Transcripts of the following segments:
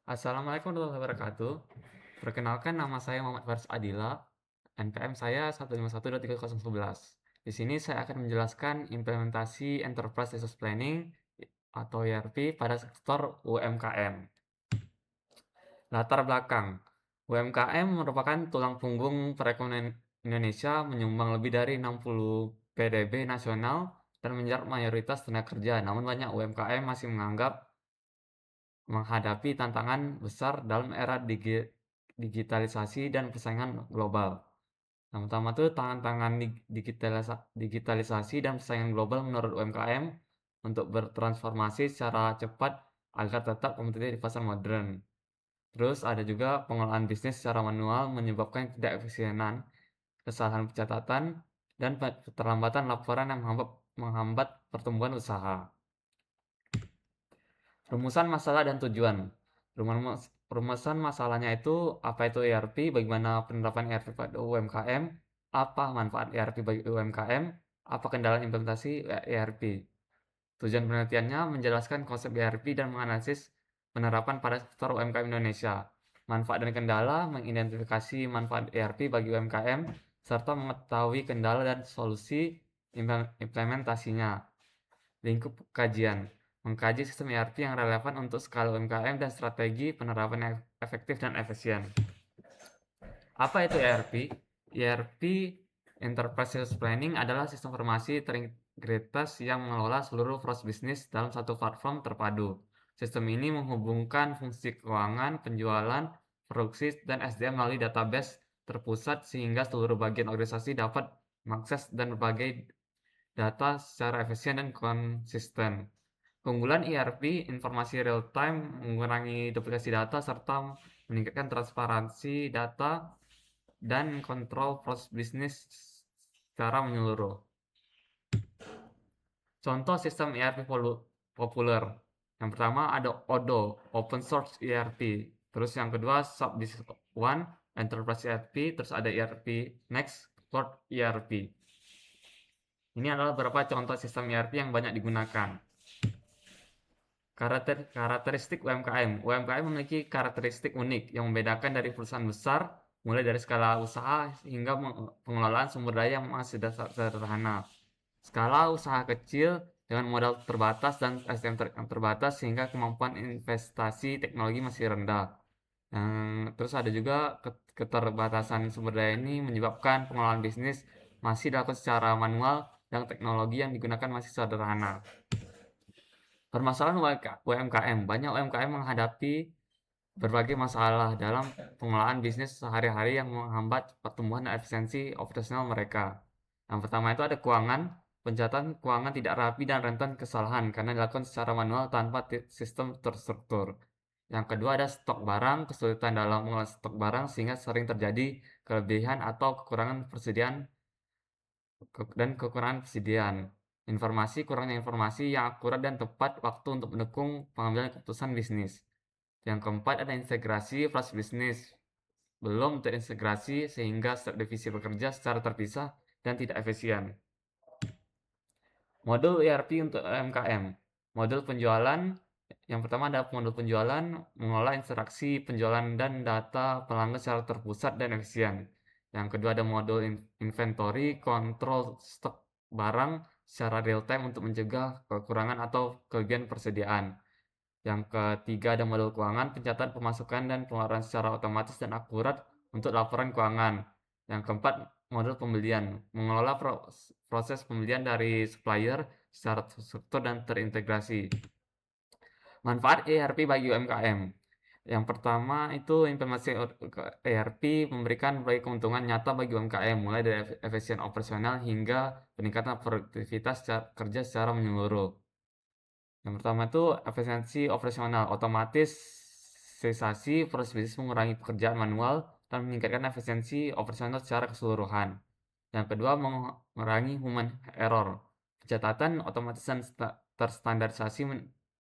Assalamualaikum warahmatullahi wabarakatuh. Perkenalkan nama saya Muhammad Faris Adila, NPM saya 151230111. Di sini saya akan menjelaskan implementasi Enterprise Resource Planning atau ERP pada sektor UMKM. Latar belakang. UMKM merupakan tulang punggung perekonomian Indonesia, menyumbang lebih dari 60 PDB nasional dan menyerap mayoritas tenaga kerja. Namun banyak UMKM masih menghadapi tantangan besar dalam era digitalisasi dan persaingan global. Yang pertama tuh tantangan digitalisasi dan persaingan global menurut UMKM untuk bertransformasi secara cepat agar tetap kompetitif di pasar modern. Terus ada juga pengelolaan bisnis secara manual menyebabkan tidak efisienan, kesalahan pencatatan, dan keterlambatan laporan yang menghambat pertumbuhan usaha. Rumusan masalah dan tujuan. Rumusan masalahnya itu apa itu ERP, bagaimana penerapan ERP pada UMKM, apa manfaat ERP bagi UMKM, apa kendala implementasi ERP. Tujuan penelitiannya menjelaskan konsep ERP dan menganalisis penerapan pada sektor UMKM Indonesia. Manfaat dan kendala, mengidentifikasi manfaat ERP bagi UMKM, serta mengetahui kendala dan solusi implementasinya. Lingkup kajian. Mengkaji sistem ERP yang relevan untuk skala UMKM dan strategi penerapan yang efektif dan efisien. Apa itu ERP? ERP, Enterprise Resource Planning, adalah sistem informasi terintegritas yang mengelola seluruh proses bisnis dalam satu platform terpadu. Sistem ini menghubungkan fungsi keuangan, penjualan, produksi, dan SDM melalui database terpusat sehingga seluruh bagian organisasi dapat mengakses dan berbagai data secara efisien dan konsisten. Keunggulan ERP, informasi real-time, mengurangi duplikasi data, serta meningkatkan transparansi data dan kontrol proses bisnis secara menyeluruh. Contoh sistem ERP populer. Yang pertama ada Odoo, Open Source ERP. Terus yang kedua SAP One, Enterprise ERP. Terus ada ERP Next, Cloud ERP. Ini adalah beberapa contoh sistem ERP yang banyak digunakan. Karakteristik UMKM. UMKM memiliki karakteristik unik yang membedakan dari perusahaan besar, mulai dari skala usaha hingga pengelolaan sumber daya yang masih sederhana. Skala usaha kecil dengan modal terbatas dan SDM terbatas sehingga kemampuan investasi teknologi masih rendah. Terus ada juga keterbatasan sumber daya ini menyebabkan pengelolaan bisnis masih dilakukan secara manual dan teknologi yang digunakan masih sederhana. Permasalahan UMKM. Banyak UMKM menghadapi berbagai masalah dalam pengelolaan bisnis sehari-hari yang menghambat pertumbuhan dan efisiensi operasional mereka. Yang pertama itu ada keuangan. Pencatatan keuangan tidak rapi dan rentan kesalahan karena dilakukan secara manual tanpa sistem terstruktur. Yang kedua ada stok barang, kesulitan dalam mengelola stok barang sehingga sering terjadi kelebihan atau kekurangan persediaan. Kurangnya informasi yang akurat dan tepat waktu untuk mendukung pengambilan keputusan bisnis. Yang keempat ada integrasi proses bisnis. Belum terintegrasi sehingga setiap divisi bekerja secara terpisah dan tidak efisien. Modul ERP untuk UMKM. Modul penjualan. Yang pertama ada modul penjualan, mengelola interaksi penjualan dan data pelanggan secara terpusat dan efisien. Yang kedua ada modul inventory, kontrol stok barang secara real time untuk mencegah kekurangan atau kelebihan persediaan. Yang ketiga ada modul keuangan, pencatatan pemasukan dan pengeluaran secara otomatis dan akurat untuk laporan keuangan. Yang keempat, modul pembelian, mengelola proses pembelian dari supplier secara terstruktur dan terintegrasi. Manfaat ERP bagi UMKM. Yang pertama itu implementasi ERP memberikan berbagai keuntungan nyata bagi UMKM, mulai dari efisien operasional hingga peningkatan produktivitas kerja secara menyeluruh. Yang pertama itu efisiensi operasional, otomatis sesasi proses bisnis mengurangi pekerjaan manual dan meningkatkan efisiensi operasional secara keseluruhan. Yang kedua mengurangi human error, pencatatan otomatis dan terstandarisasi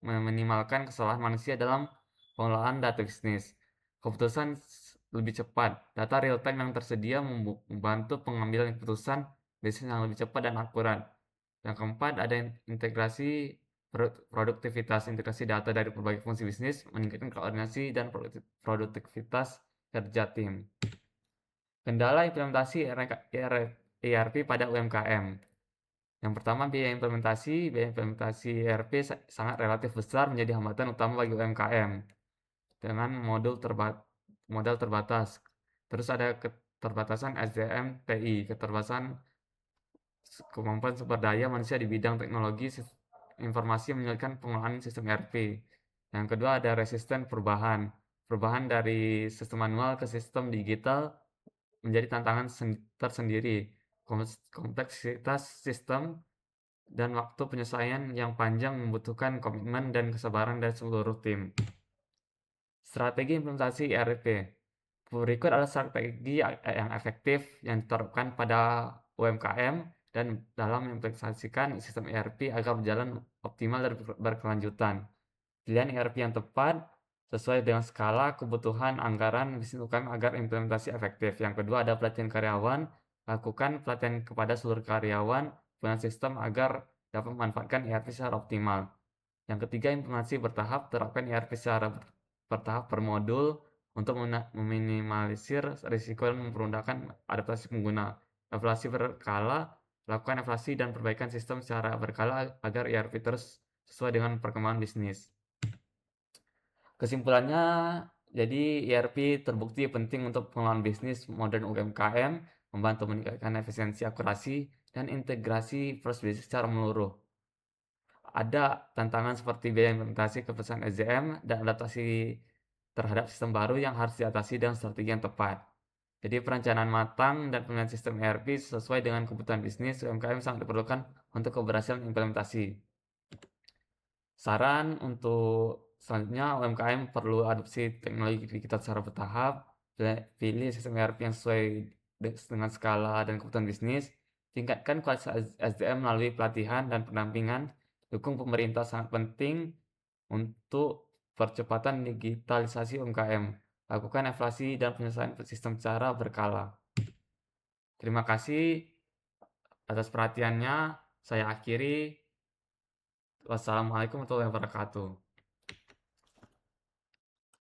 meminimalkan kesalahan manusia dalam pengelolaan data bisnis. Keputusan lebih cepat, data real time yang tersedia membantu pengambilan keputusan bisnis yang lebih cepat dan akurat. Yang keempat ada integrasi produktivitas integrasi data dari berbagai fungsi bisnis, meningkatkan koordinasi dan produktivitas kerja tim. Kendala implementasi ERP pada UMKM. Yang pertama, biaya implementasi. Biaya implementasi ERP sangat relatif besar menjadi hambatan utama bagi UMKM dengan modal terbatas. Terus ada keterbatasan SDM TI, keterbatasan kemampuan sumber daya manusia di bidang teknologi informasi menyulitkan pengelolaan sistem ERP. Yang kedua ada resisten perubahan. Perubahan dari sistem manual ke sistem digital menjadi tantangan tersendiri. Kompleksitas sistem dan waktu penyesuaian yang panjang membutuhkan komitmen dan kesabaran dari seluruh tim. Strategi implementasi ERP. Berikut adalah strategi yang efektif yang diterapkan pada UMKM dan dalam mengimplementasikan sistem ERP agar berjalan optimal dan berkelanjutan. Pilihan ERP yang tepat sesuai dengan skala kebutuhan anggaran bisnis UMKM agar implementasi efektif. Yang kedua ada pelatihan karyawan. Lakukan pelatihan kepada seluruh karyawan dengan sistem agar dapat memanfaatkan ERP secara optimal. Yang ketiga, implementasi bertahap. Terapkan ERP secara bertahap per modul untuk meminimalisir risiko dan mempermudahkan adaptasi pengguna. Evaluasi berkala. Lakukan evaluasi dan perbaikan sistem secara berkala agar ERP terus sesuai dengan perkembangan bisnis. Kesimpulannya, jadi ERP terbukti penting untuk pengelolaan bisnis modern UMKM, membantu meningkatkan efisiensi, akurasi, dan integrasi proses bisnis secara menyeluruh. Ada tantangan seperti biaya implementasi, keputusan SDM, dan adaptasi terhadap sistem baru yang harus diatasi dengan strategi yang tepat. Jadi perencanaan matang dan pemilihan sistem ERP sesuai dengan kebutuhan bisnis UMKM sangat diperlukan untuk keberhasilan implementasi. Saran untuk selanjutnya, UMKM perlu adopsi teknologi digital secara bertahap, pilih sistem ERP yang sesuai dengan skala dan kebutuhan bisnis, tingkatkan kualitas SDM melalui pelatihan dan pendampingan, dukung pemerintah sangat penting untuk percepatan digitalisasi UMKM, lakukan evaluasi dan penyelesaian sistem secara berkala. Terima kasih atas perhatiannya, saya akhiri. Wassalamualaikum warahmatullahi wabarakatuh.